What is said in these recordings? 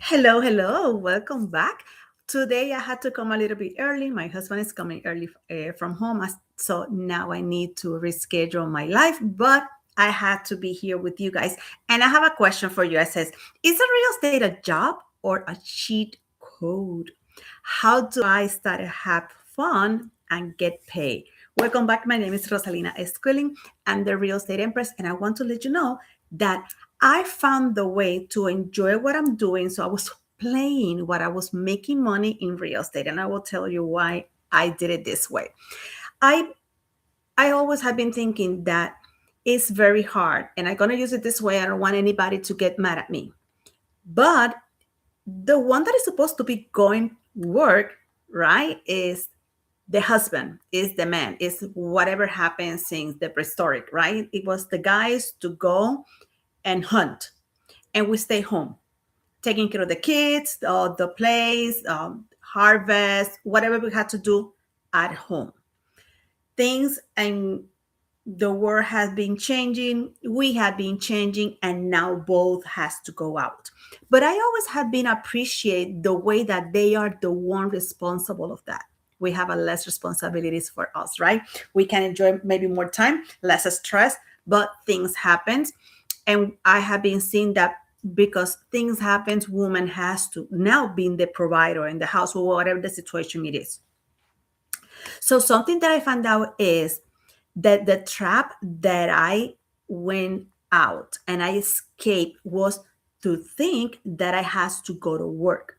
Hello, hello. Welcome back. Today I had to come a little bit early. My husband is coming early from home, so now I need to reschedule my life, but I had to be here with you guys. And I have a question for you. It says, is a real estate a job or a cheat code? How do I start to have fun and get paid? Welcome back. My name is Rosalina Esquilling. I'm the Real Estate Empress, and I want to let you know that I found the way to enjoy what I'm doing. So I was playing what I was making money in real estate, and I will tell you why I did it this way. I I always have been thinking that it's very hard, and I'm gonna use it this way. I don't want anybody to get mad at me. But the one that is supposed to be going work, right, is the husband, is the man, is whatever happens since the prehistoric, right? It was the guys to go and hunt, and we stay home taking care of the kids, the plays, harvest, whatever we had to do at home. Things and the world has been changing, we have been changing, and now both has to go out. But I always have been appreciate the way that they are the one responsible of that. We have a less responsibilities for us, right? We can enjoy maybe more time, less stress, but things happen. And I have been seeing that because things happen, woman has to now being the provider in the house or whatever the situation it is. So something that I found out is that the trap that I went out and I escaped was to think that I has to go to work.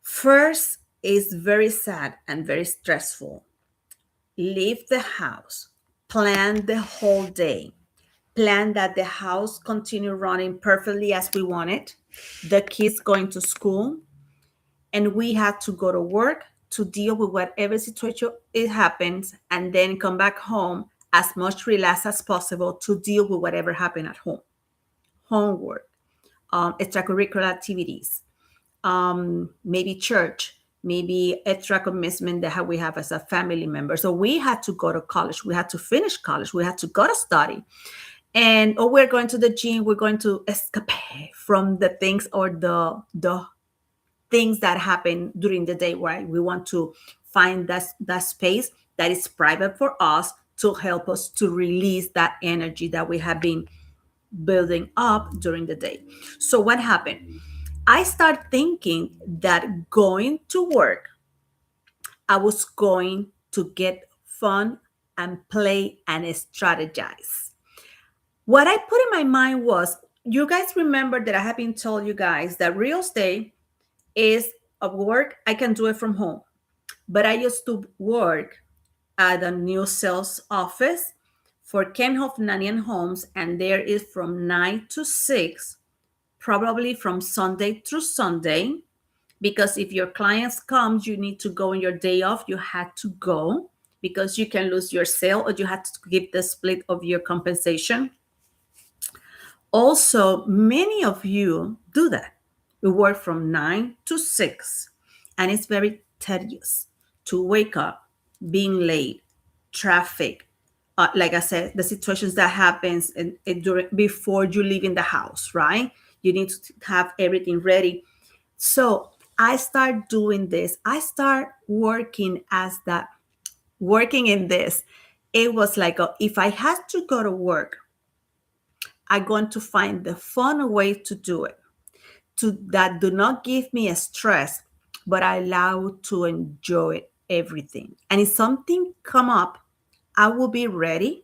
First, is very sad and very stressful. Leave the house, plan the whole day, plan that the house continue running perfectly as we want it, the kids going to school, and we had to go to work to deal with whatever situation it happens, and then come back home as much relaxed as possible to deal with whatever happened at home. Homework, extracurricular activities, maybe church, maybe extra commitment that we have as a family member. So we had to go to college. We had to finish college. We had to go to study. And oh, we're going to the gym. We're going to escape from the things or the things that happen during the day, right? We want to find that space that is private for us to help us to release that energy that we have been building up during the day. So what happened? I started thinking that going to work, I was going to get fun and play and strategize. What I put in my mind was, you guys remember that I have been told you guys that real estate is a work I can do it from home. But I used to work at a new sales office for Ken Hovnanian Homes, and there is from 9 to 6, probably from Sunday through Sunday. Because if your clients come, you need to go on your day off. You had to go because you can lose your sale, or you had to give the split of your compensation. Also, many of you do that. We work from 9 to 6, and it's very tedious to wake up, being late, traffic. Like I said, the situations that happens during before you leave in the house, right? You need to have everything ready. So I start doing this. I start working as that, working in this. It was like if I had to go to work, I'm going to find the fun way to do it, to that do not give me a stress, but I allow to enjoy everything. And if something come up, I will be ready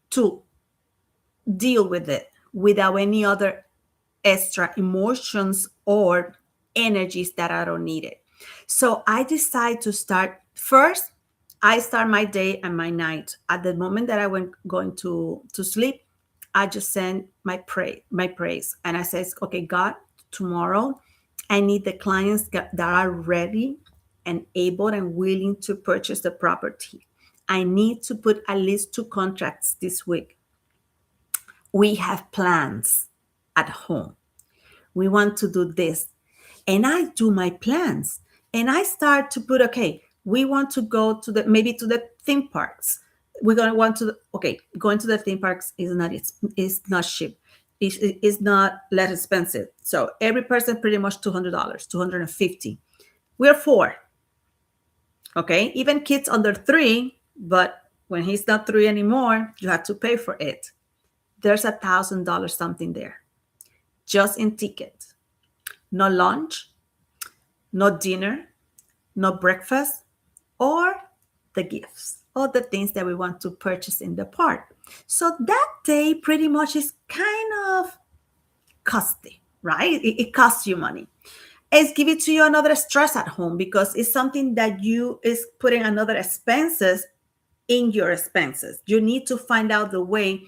to deal with it without any other extra emotions or energies that I don't need it. So I decide to start first. I start my day and my night. At the moment that I went going to sleep, I just send my praise, and I says, okay, God, tomorrow I need the clients that are ready and able and willing to purchase the property. I need to put at least 2 contracts this week. We have plans at home. We want to do this. And I do my plans. And I start to put, okay, we want to go to maybe to the theme parks. We're going to want to, okay, going to the theme parks is not cheap. is not less expensive. So every person pretty much $200, 250. We're four, okay? Even kids under 3, but when he's not 3 anymore, you have to pay for it. There's $1,000 something there, just in tickets. No lunch, no dinner, no breakfast, or the gifts, all the things that we want to purchase in the park. So that day pretty much is kind of costly, right? It costs you money. It's giving to you another stress at home because it's something that you is putting another expenses in your expenses. You need to find out the way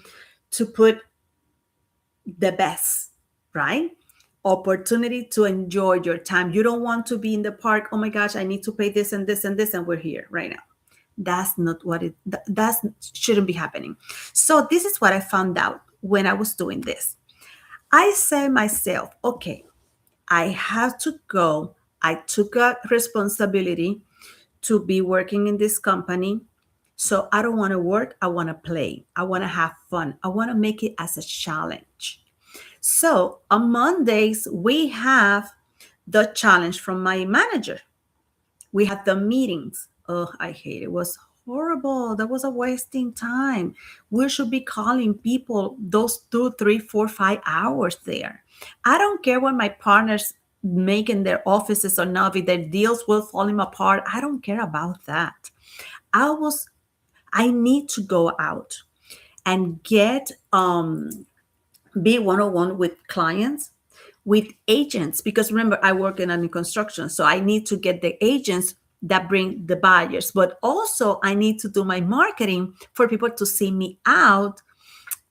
to put the best, right? Opportunity to enjoy your time. You don't want to be in the park. Oh my gosh, I need to pay this and this and this, and we're here right now. That's not what that shouldn't be happening. So this is what I found out when I was doing this. I said myself, okay, I have to go. I took a responsibility to be working in this company. So I don't want to work. I want to play. I want to have fun. I want to make it as a challenge. So on Mondays, we have the challenge from my manager. We had the meetings. Oh, I hate it. It was horrible. That was a wasting time. We should be calling people those 2, 3, 4, 5 hours there. I don't care what my partners make in their offices or not, if their deals will falling apart. I don't care about that. I need to go out and get be one-on-one with clients, with agents, because remember I work in a construction, so I need to get the agents that bring the buyers, but also I need to do my marketing for people to see me out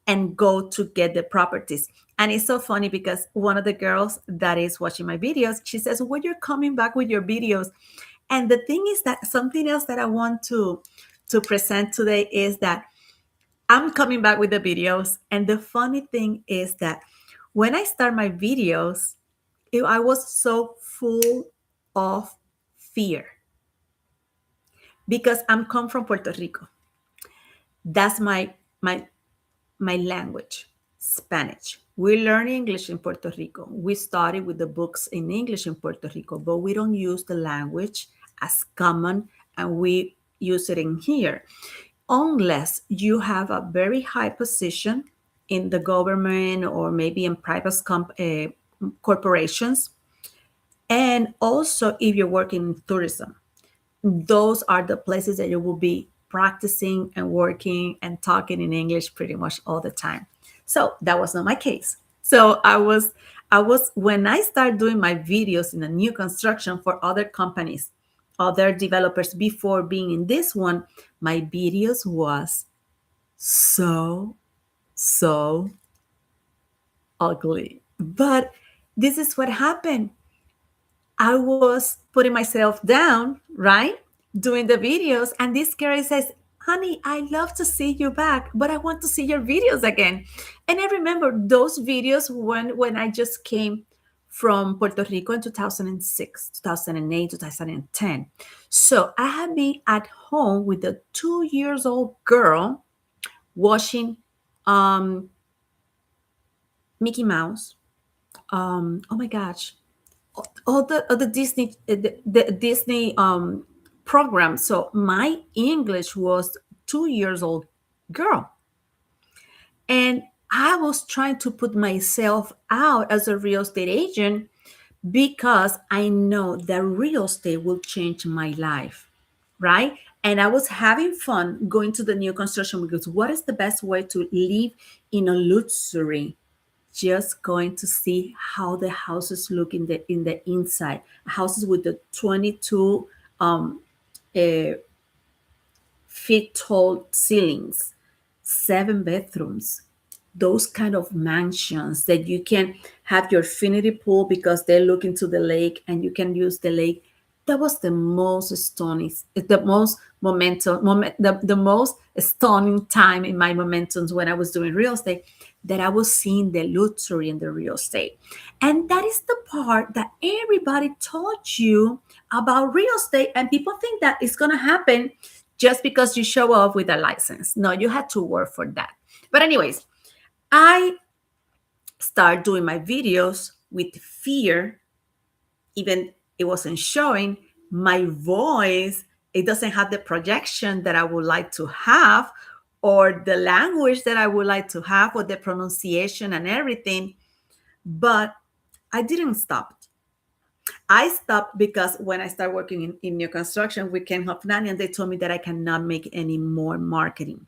and go to get the properties. And it's so funny because one of the girls that is watching my videos, she says, when you're coming back with your videos. And the thing is that something else that I want to present today is that I'm coming back with the videos. And the funny thing is that when I start my videos, I was so full of fear because I'm come from Puerto Rico. That's my language, Spanish. We learn English in Puerto Rico. We study with the books in English in Puerto Rico, but we don't use the language as common and we use it in here. Unless you have a very high position in the government or maybe in private corporations. And also if you're working in tourism, those are the places that you will be practicing and working and talking in English pretty much all the time. So that was not my case. So I was when I started doing my videos in a new construction for other companies, other developers before being in this one, my videos was so ugly. But this is what happened. I was putting myself down, right? Doing the videos. And this girl says, honey, I love to see you back, but I want to see your videos again. And I remember those videos when I just came from Puerto Rico in 2006, 2008, 2010. So I had been at home with a 2 years old girl watching Mickey Mouse. Oh my gosh, all the Disney the Disney program. So my English was 2 years old girl, and I was trying to put myself out as a real estate agent because I know that real estate will change my life, right? And I was having fun going to the new construction because what is the best way to live in a luxury? Just going to see how the houses look in the inside. Houses with the 22 uh, feet tall ceilings, 7 bedrooms, those kind of mansions that you can have your infinity pool because they look into the lake and you can use the lake. That was the most stunning, the most the most stunning time in my momentums when I was doing real estate, that I was seeing the luxury in the real estate. And that is the part that everybody taught you about real estate. And people think that it's going to happen just because you show up with a license. No, you had to work for that. But anyways, I start doing my videos with fear. Even it wasn't showing my voice, it doesn't have the projection that I would like to have, or the language that I would like to have, or the pronunciation and everything. But I didn't stop. I stopped because when I started working in new construction with Ken Hofnani, and they told me that I cannot make any more marketing.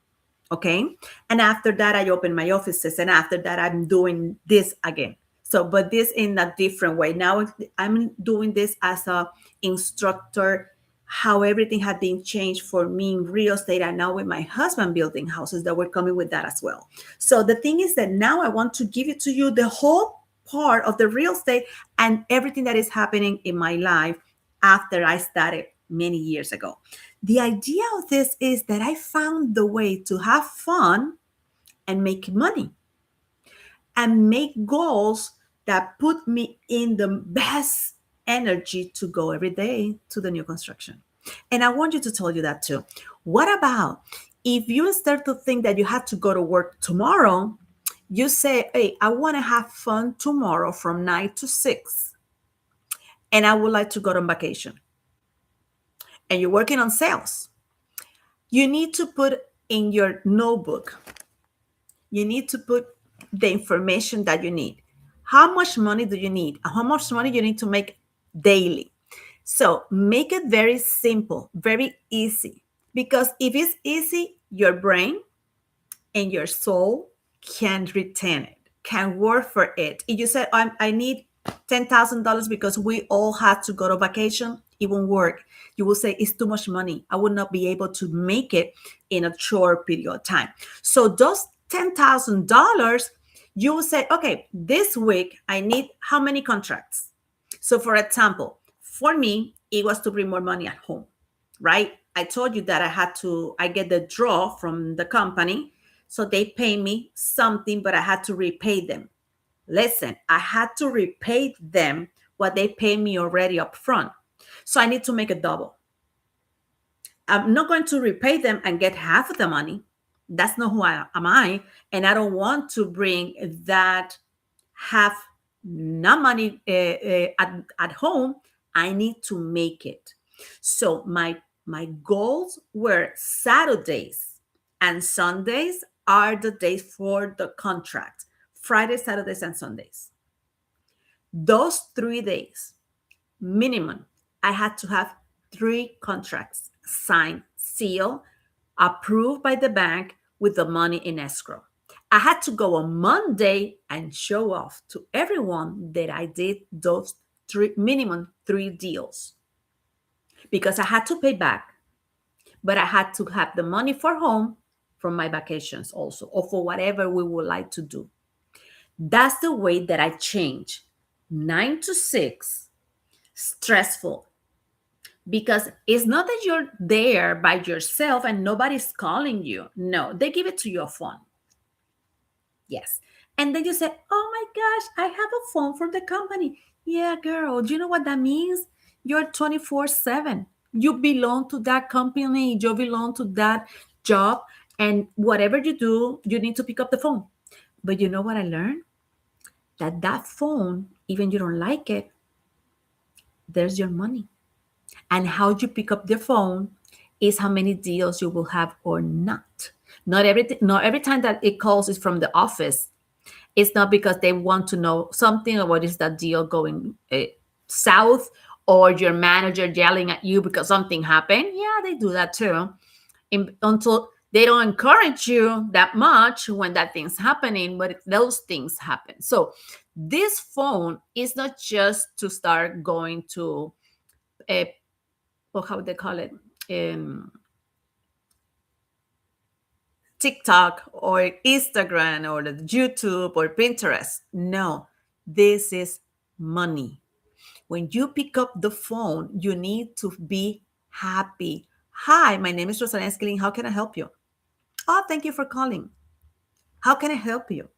Okay. And after that, I opened my offices. And after that, I'm doing this again. So, but this in a different way. Now I'm doing this as a instructor, how everything had been changed for me in real estate. And now with my husband building houses, that we're coming with that as well. So the thing is that now I want to give it to you, the whole part of the real estate and everything that is happening in my life after I started many years ago. The idea of this is that I found the way to have fun and make money and make goals that put me in the best energy to go every day to the new construction. And I want you to tell you that too. What about if you start to think that you have to go to work tomorrow? You say, hey, I want to have fun tomorrow from 9 to 6, and I would like to go on vacation. And you're working on sales. You need to put in your notebook, you need to put the information that you need. How much money do you need? How much money you need to make daily? So make it very simple, very easy. Because if it's easy, your brain and your soul can retain it, can work for it. If you said, I need $10,000 because we all had to go to vacation, it won't work. You will say, it's too much money. I would not be able to make it in a short period of time. So those $10,000, you will say, okay, this week I need how many contracts? So for example, for me, it was to bring more money at home, right? I told you that I get the draw from the company. So they pay me something, but I had to repay them. Listen, I had to repay them what they pay me already up front. So I need to make a double. I'm not going to repay them and get half of the money. That's not who am I. And I don't want to bring that half not money at home. I need to make it. So my goals were Saturdays and Sundays are the days for the contract. Fridays, Saturdays, and Sundays. Those 3 days minimum, I had to have 3 contracts signed, sealed, approved by the bank with the money in escrow. I had to go on Monday and show off to everyone that I did those minimum 3 deals, because I had to pay back, but I had to have the money for home from my vacations also, or for whatever we would like to do. That's the way that I change 9 to 6 stressful, because it's not that you're there by yourself and nobody's calling you. No, they give it to your phone. Yes. And then you say, oh my gosh, I have a phone from the company. Yeah, girl, do you know what that means? You're 24/7. You belong to that company, you belong to that job. And whatever you do, you need to pick up the phone. But you know what I learned? That phone, even you don't like it, there's your money. And how you pick up the phone is how many deals you will have or not. Not every time that it calls is from the office. It's not because they want to know something, or what is that deal going south, or your manager yelling at you because something happened. Yeah, they do that too. Until they don't encourage you that much when that thing's happening, but those things happen. So this phone is not just to start going to a, or how they call it, TikTok or Instagram or the YouTube or Pinterest. No, this is money. When you pick up the phone, you need to be happy. Hi, my name is Rosalina Skilling. How can I help you? Oh, thank you for calling. How can I help you?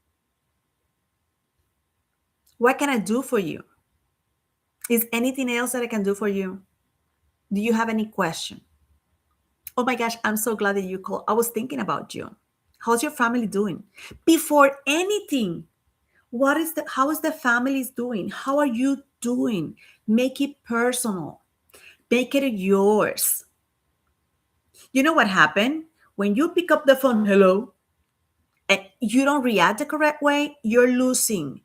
What can I do for you? Is anything else that I can do for you? Do you have any question? Oh my gosh, I'm so glad that you called. I was thinking about you. How's your family doing? Before anything, How is the families doing? How are you doing? Make it personal. Make it yours. You know what happened? When you pick up the phone, hello, and you don't react the correct way, you're losing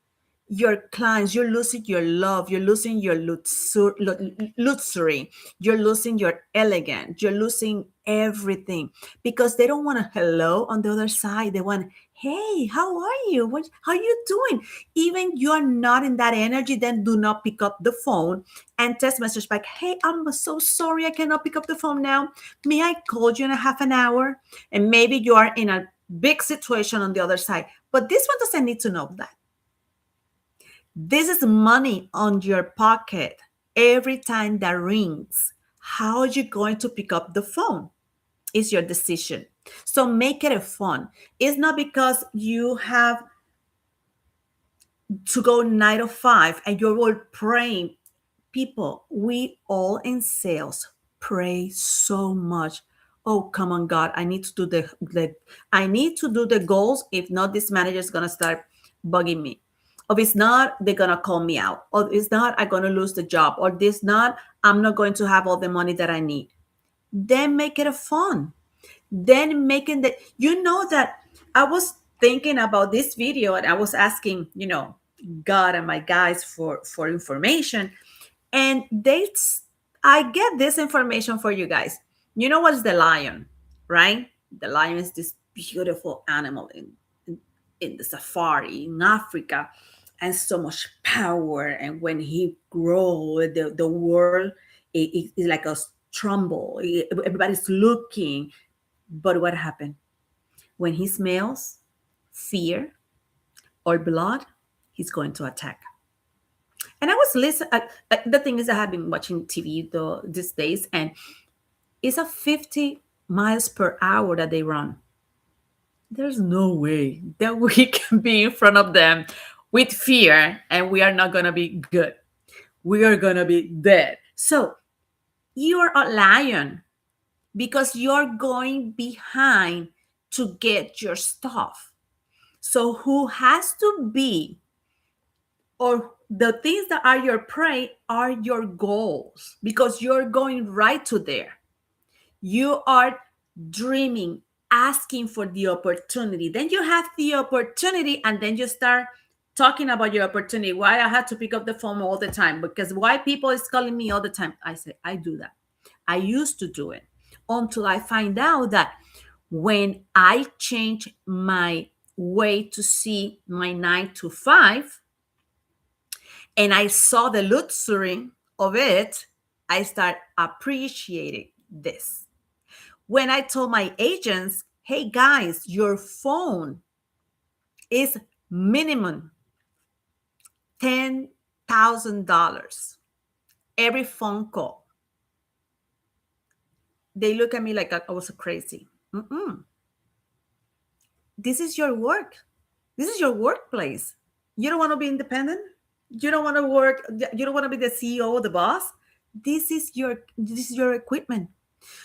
your clients, you're losing your love, you're losing your luxury, you're losing your elegance, you're losing everything because they don't want a hello on the other side. They want, hey, how are you? How are you doing? Even you're not in that energy, then do not pick up the phone and text message back, hey, I'm so sorry I cannot pick up the phone now. May I call you in a half an hour? And maybe you are in a big situation on the other side. But this one doesn't need to know that. This is money on your pocket every time that rings. How are you going to pick up the phone? It's your decision. So make it a fun. It's not because you have to go 9 to 5 and you're all praying. People, we all in sales pray so much. Oh, come on, God, I need to do the goals. If not, this manager is gonna start bugging me. Or if it's not, they're gonna call me out. Or if it's not, I'm gonna lose the job. Or this not, I'm not going to have all the money that I need. Then make it a fun. Then making the, you know that I was thinking about this video and I was asking, God and my guys for information, and I get this information for you guys. You know what's the lion, right? The lion is this beautiful animal in the safari in Africa, and so much power. And when he grows, the world is like a tremble. Everybody's looking. But what happened? When he smells fear or blood, he's going to attack. And I was listening. The thing is, I have been watching TV these days, and it's a 50 miles per hour that they run. There's no way that we can be in front of them with fear, and we are not going to be good. We are going to be dead. So you're a lion because you're going behind to get your stuff. So who has to be, or the things that are your prey are your goals, because you're going right to there. You are dreaming, asking for the opportunity. Then you have the opportunity, and then you start talking about your opportunity. Why I have to pick up the phone all the time? Because why people is calling me all the time? I say, I do that. I used to do it until I find out that when I change my way to see my 9 to 5, and I saw the luxury of it, I start appreciating this. When I told my agents, hey guys, your phone is minimum $10,000 every phone call, they look at me like I was crazy. This is your work. This is your workplace. You don't want to be independent? You don't want to work, you don't want to be the CEO or the boss? This is your equipment.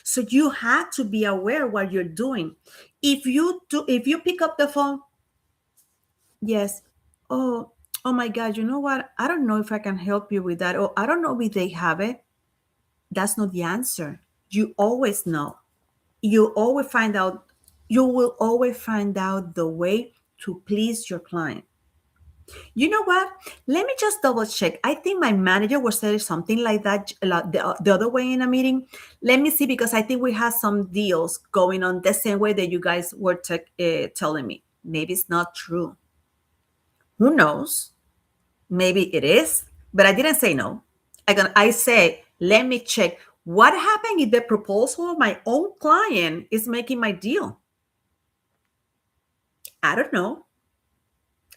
So you have to be aware what you're doing. If you pick up the phone, yes, oh my God, you know what? I don't know if I can help you with that. Or I don't know if they have it. That's not the answer. You always know. You will always find out the way to please your client. You know what? Let me just double check. I think my manager was saying something like that the other way in a meeting. Let me see, because I think we have some deals going on the same way that you guys were telling me. Maybe it's not true. Who knows? Maybe it is, but I didn't say no. I say, let me check. What happened if the proposal of my own client is making my deal? I don't know.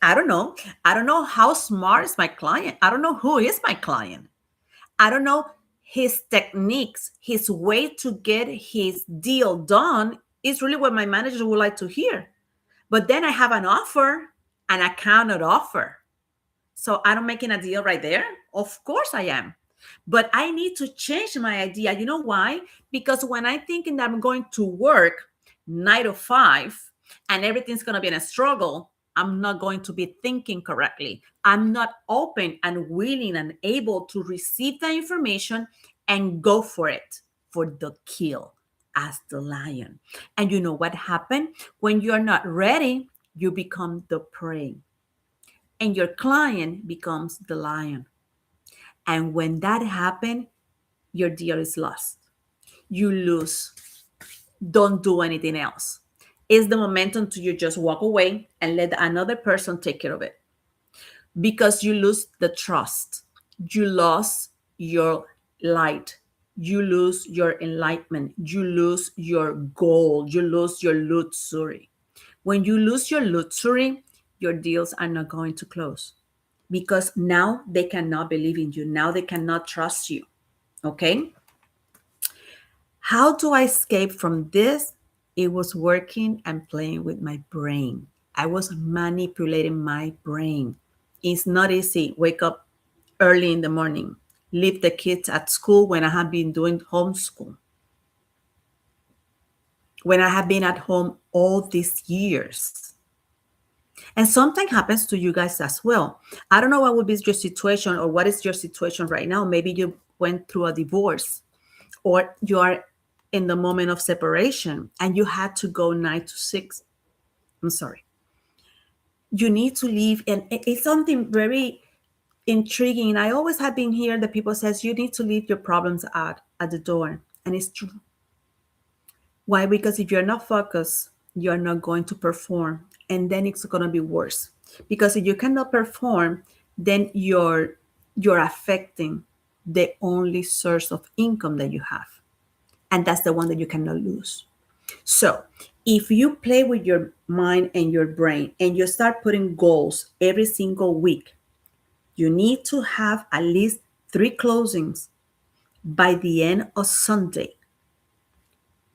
I don't know. I don't know how smart is my client. I don't know who is my client. I don't know his techniques, his way to get his deal done is really what my manager would like to hear. But then I have an offer and a counter offer. So I'm making a deal right there. Of course I am. But I need to change my idea. You know why? Because when I'm thinking that I'm going to work 9 to 5 and everything's going to be in a struggle, I'm not going to be thinking correctly. I'm not open and willing and able to receive the information and go for it, for the kill as the lion. And you know what happened? When you're not ready, you become the prey and your client becomes the lion. And when that happens, your deal is lost. You lose. Don't do anything else. It's the momentum to you just walk away and let another person take care of it, because you lose the trust. You lose your light. You lose your enlightenment. You lose your goal. You lose your luxury. When you lose your luxury, your deals are not going to close, because now they cannot believe in you. Now they cannot trust you. Okay? How do I escape from this? It was working and playing with my brain. I was manipulating my brain. It's not easy. Wake up early in the morning, leave the kids at school when I have been doing homeschool, when I have been at home all these years. And something happens to you guys as well. I don't know what would be your situation, or what is your situation right now. Maybe you went through a divorce, or you are in the moment of separation and you had to go 9 to 6. I'm sorry. You need to leave. And it's something very intriguing. I always have been here that people says you need to leave your problems out at the door. And it's true. Why? Because if you're not focused, you're not going to perform. And then it's going to be worse. Because if you cannot perform, then you're affecting the only source of income that you have. And that's the one that you cannot lose. So if you play with your mind and your brain and you start putting goals every single week, you need to have at least 3 closings by the end of Sunday.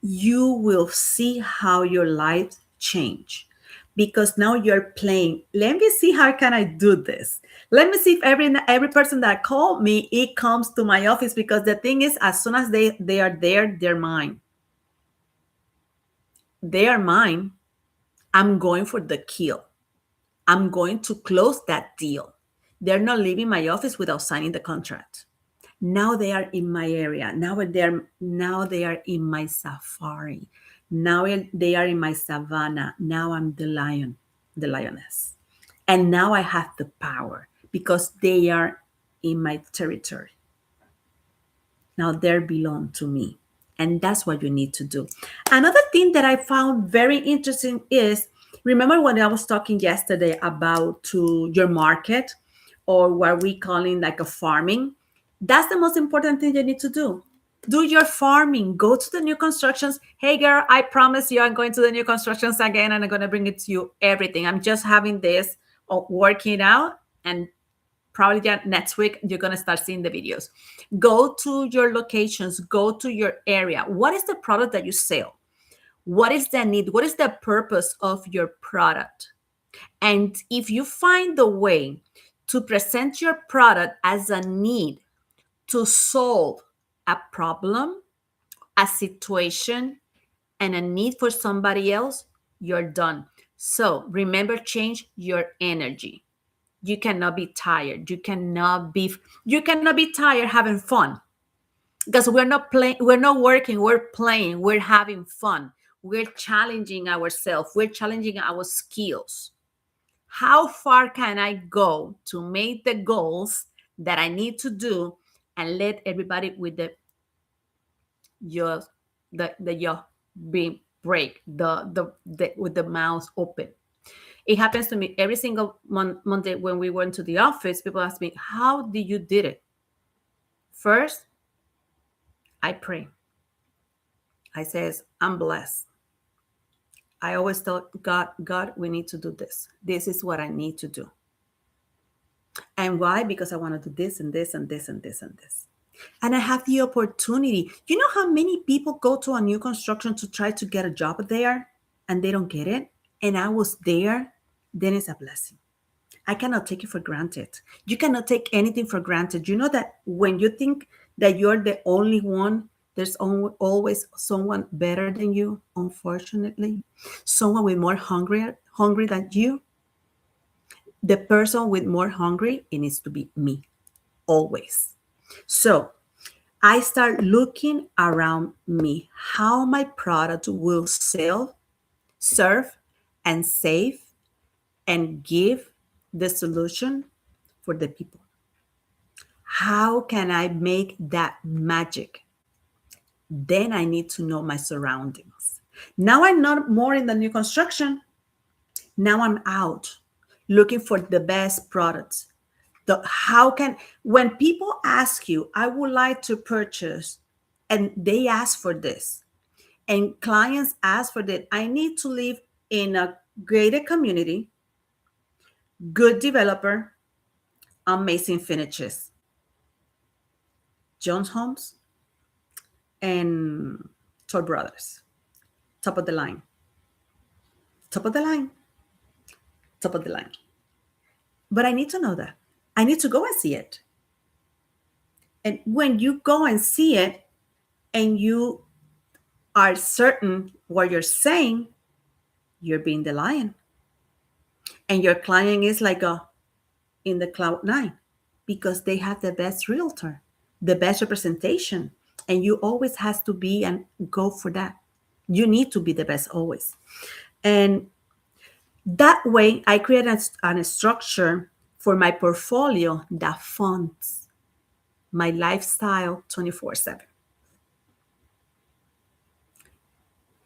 You will see how your life change, because now you're playing. Let me see how can I do this. Let me see if every person that called me, it comes to my office, because the thing is, as soon as they are there, they're mine. They are mine. I'm going for the kill. I'm going to close that deal. They're not leaving my office without signing the contract. Now they are in my area. Now they are in my safari. Now they are in my savannah. Now I'm the lion, the lioness. And now I have the power because they are in my territory. Now they belong to me. And that's what you need to do. Another thing that I found very interesting is, remember when I was talking yesterday about to your market, or what we calling like a farming? That's the most important thing you need to do. Do your farming. Go to the new constructions. Hey girl, I promise you I'm going to the new constructions again, and I'm going to bring it to you everything. I'm just having this working out, and probably next week you're going to start seeing the videos. Go to your locations, go to your area. What is the product that you sell? What is the need? What is the purpose of your product? And if you find the way to present your product as a need to solve a problem, a situation, and a need for somebody else, you're done. So remember, change your energy. You cannot be tired. You cannot be tired having fun, because we're not playing, we're not working, we're playing, we're having fun. We're challenging ourselves, we're challenging our skills. How far can I go to make the goals that I need to do, and let everybody with the jaw being break, the with the mouth open. It happens to me every single Monday when we went to the office. People ask me, how did you did it? First, I pray. I says, I'm blessed. I always tell God, we need to do this. This is what I need to do. And why? Because I want to do this and this and this and this and this. And I have the opportunity. You know how many people go to a new construction to try to get a job there and they don't get it? And I was there. Then it's a blessing. I cannot take it for granted. You cannot take anything for granted. You know that when you think that you're the only one, there's always someone better than you, unfortunately. Someone with more hungry than you. The person with more hungry, it needs to be me, always. So I start looking around me how my product will sell, serve, and save and give the solution for the people. How can I make that magic? Then I need to know my surroundings. Now I'm not more in the new construction. Now I'm out looking for the best products. How can, when people ask you, I would like to purchase, and they ask for this, and clients ask for that, I need to live in a gated community, good developer, amazing finishes, Jones Homes and Toll Brothers, top of the line, top of the line, top of the line. But I need to know that. I need to go and see it. And when you go and see it and you are certain what you're saying, you're being the lion. And your client is like in the cloud nine because they have the best realtor, the best representation. And you always has to be and go for that. You need to be the best always. And that way I create a structure for my portfolio that funds my lifestyle 24/7.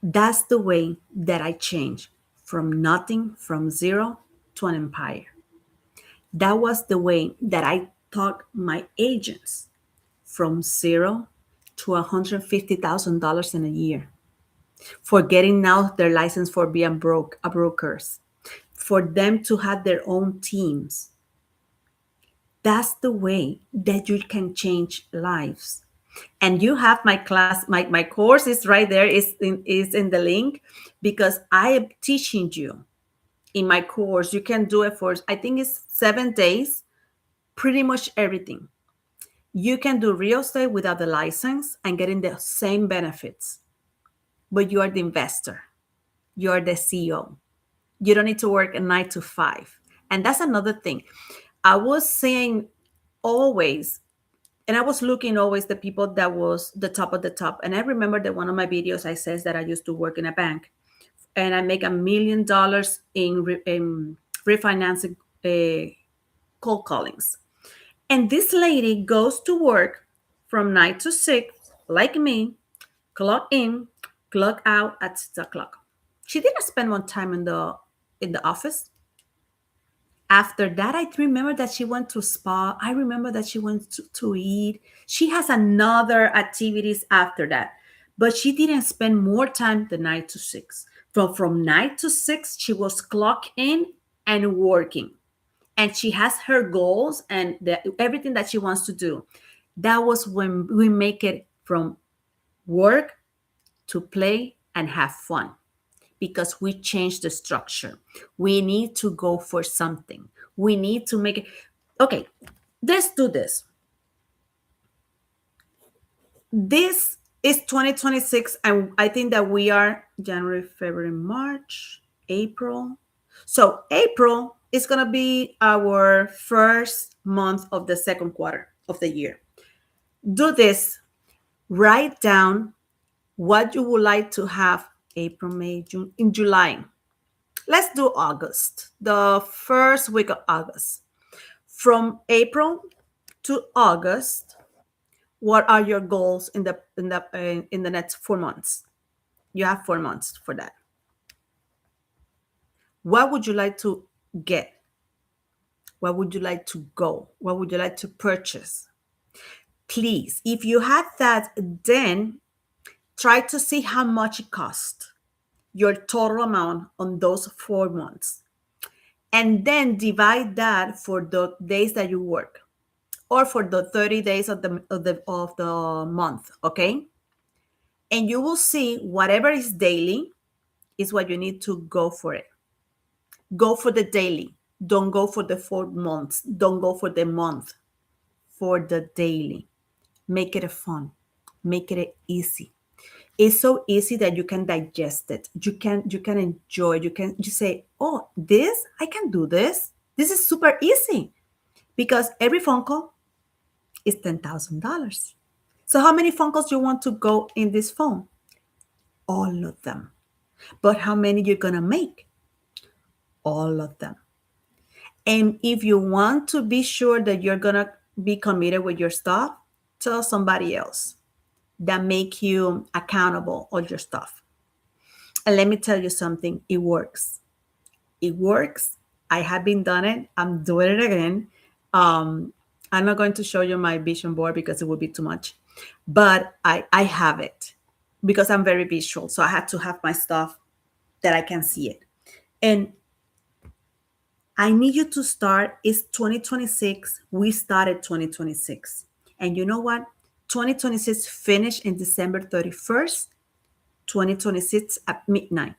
That's the way that I change from nothing, from zero to an empire. That was the way that I taught my agents from zero to $150,000 in a year for getting now their license for being brokers, for them to have their own teams. That's the way that you can change lives. And you have my class, my course is right there, is in the link, because I am teaching you in my course. You can do it for, I think it's 7 days, pretty much everything. You can do real estate without the license and getting the same benefits, but you are the investor. You are the CEO. You don't need to work a 9 to 5. And that's another thing. I was saying always, and I was looking always the people that was the top of the top. And I remember that one of my videos, I says that I used to work in a bank and I make $1 million in refinancing cold callings. And this lady goes to work from 9 to 6, like me, clock in, clock out at 6 o'clock. She didn't spend one time in the office. After that, I remember that she went to spa. I remember that she went to eat. She has another activities after that, but she didn't spend more time than 9 to 6. From 9 to 6, she was clock in and working, and she has her goals and everything that she wants to do. That was when we make it from work to play and have fun, because we changed the structure. We need to go for something. We need to make it. Okay, let's do this. This is 2026, and I think that we are January, February, March, April. So April is going to be our first month of the second quarter of the year. Do this. Write down what you would like to have April, May, June, in July. Let's do August, the first week of August. From April to August, what are your goals in the next 4 months? You have 4 months for that. What would you like to get? Where would you like to go? What would you like to purchase? Please, if you have that, then try to see how much it costs, your total amount on those 4 months. And then divide that for the days that you work, or for the 30 days of the month, okay? And you will see whatever is daily is what you need to go for it. Go for the daily. Don't go for the 4 months. Don't go for the month. For the daily. Make it fun. Make it easy. It's so easy that you can digest it. You can enjoy. You can just say, oh, this, I can do this. This is super easy because every phone call is $10,000. So how many phone calls you want to go in this phone? All of them. But how many you're going to make? All of them. And if you want to be sure that you're going to be committed with your stuff, tell somebody else that make you accountable on your stuff. And let me tell you something, it works. It works. I have been done it. I'm doing it again. I'm not going to show you my vision board because it would be too much, but I have it because I'm very visual. So I had to have my stuff that I can see it. And I need you to start. It's 2026. We started 2026. And you know what? 2026 finished in December 31st, 2026 at midnight.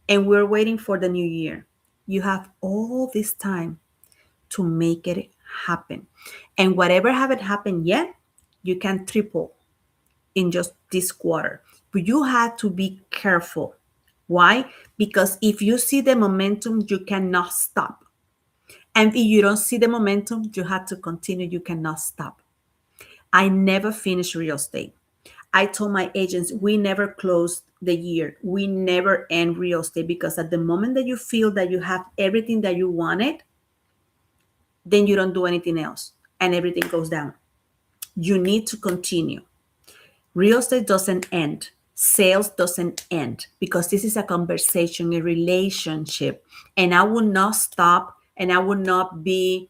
And we're waiting for the new year. You have all this time to make it happen. And whatever haven't happened yet, you can triple in just this quarter. But you have to be careful. Why? Because if you see the momentum, you cannot stop. And if you don't see the momentum, you have to continue. You cannot stop. I never finished real estate. I told my agents, we never close the year. We never end real estate because at the moment that you feel that you have everything that you wanted, then you don't do anything else and everything goes down. You need to continue. Real estate doesn't end. Sales doesn't end because this is a conversation, a relationship. And I will not stop and I will not be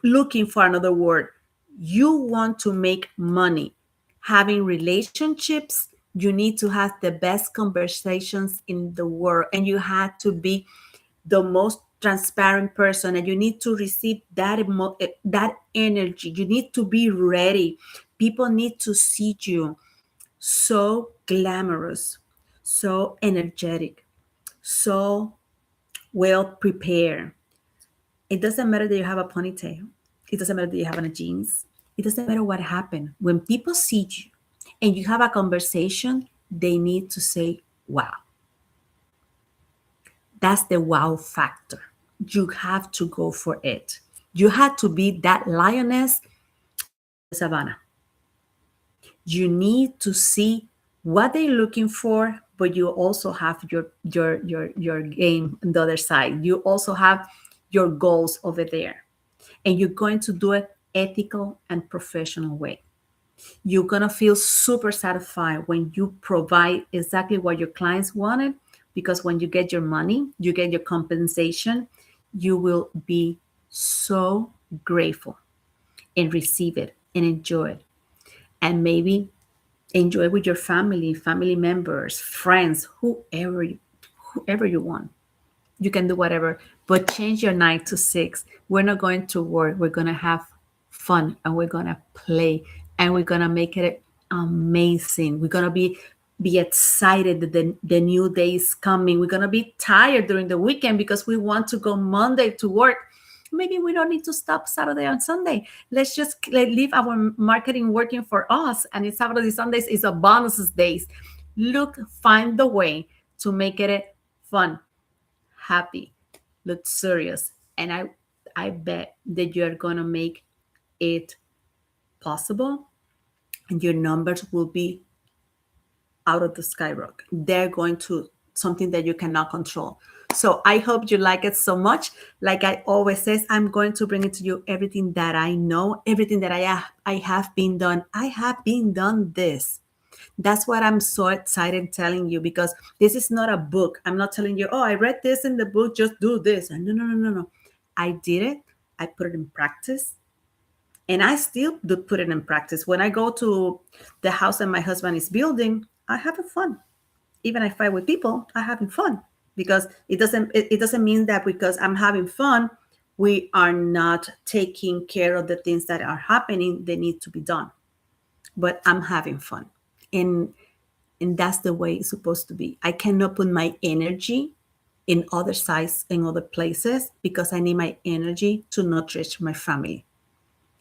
looking for another word. You want to make money. Having relationships, you need to have the best conversations in the world and you have to be the most transparent person and you need to receive that energy. You need to be ready. People need to see you so glamorous, so energetic, so well prepared. It doesn't matter that you have a ponytail. It doesn't matter that you have on a jeans. It doesn't matter what happened. When people see you and you have a conversation, they need to say, wow. That's the wow factor. You have to go for it. You have to be that lioness of the savannah. You need to see what they're looking for, but you also have your game on the other side. You also have your goals over there. And you're going to do it ethical and professional way. You're going to feel super satisfied when you provide exactly what your clients wanted, because when you get your money, you get your compensation, you will be so grateful and receive it and enjoy it. And maybe enjoy with your family members, friends, whoever you want. You can do whatever, but change your 9 to 6. We're not going to work. We're going to have fun and we're going to play and we're going to make it amazing. We're going to be excited that the new day is coming. We're going to be tired during the weekend because we want to go Monday to work. Maybe we don't need to stop Saturday and Sunday. Let's just leave our marketing working for us. And it's Saturday, Sundays is a bonuses days. Find the way to make it fun, happy, luxurious. And I bet that you're going to make it possible and your numbers will be out of the skyrocket. They're going to something that you cannot control. So I hope you like it so much. Like I always says, I'm going to bring it to you everything that I know, everything that I have been done. I have been done this. That's what I'm so excited telling you, because this is not a book. I'm not telling you, oh, I read this in the book, just do this. No. I did it. I put it in practice. And I still do put it in practice. When I go to the house that my husband is building, I have fun. Even if I fight with people, I having fun, because it doesn't mean that because I'm having fun, we are not taking care of the things that are happening. They need to be done. But I'm having fun. And that's the way it's supposed to be. I cannot put my energy in other sites, in other places, because I need my energy to nourish my family.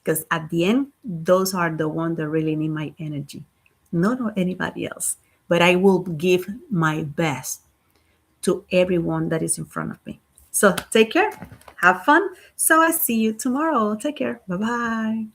Because at the end, those are the ones that really need my energy, not anybody else. But I will give my best to everyone that is in front of me. So take care, have fun. So I see you tomorrow. Take care. Bye bye.